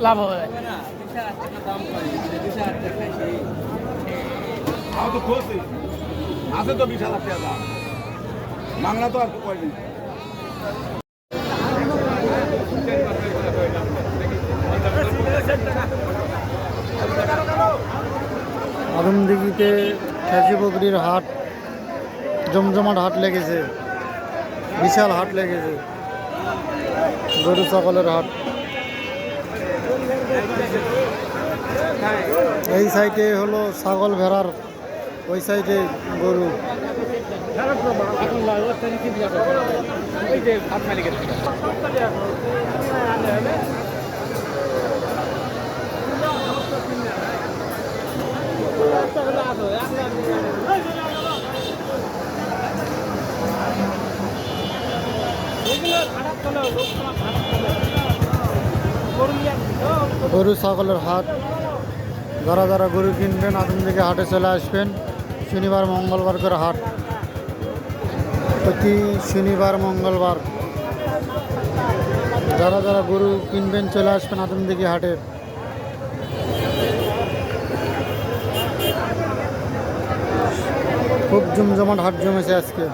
লাভ হবে। আমার তো খুশি আছে তো 20,000 টাকা দাম বাংলা তো আর কয়নি আদমদিঘিতে খাসি বকরির হাট, জমজমাট হাট লেগেছে, বিশাল হাট লেগেছে, গরু ছাগলের হাট। এই সাইডে হলো ছাগল ভেড়ার, ওই সাইডে গরু। গরু ছাগলের হাট, যারা যারা গরু কিনবেন আদমদিঘি হাটে চলে আসবেন। শনিবার মঙ্গলবার করে হাট, প্রতি শনিবার মঙ্গলবার। যারা যারা গরু কিনবেন চলে আসবেন আদমদিঘি হাটে। খুব জমজমাট হাট জমেছে আজকে।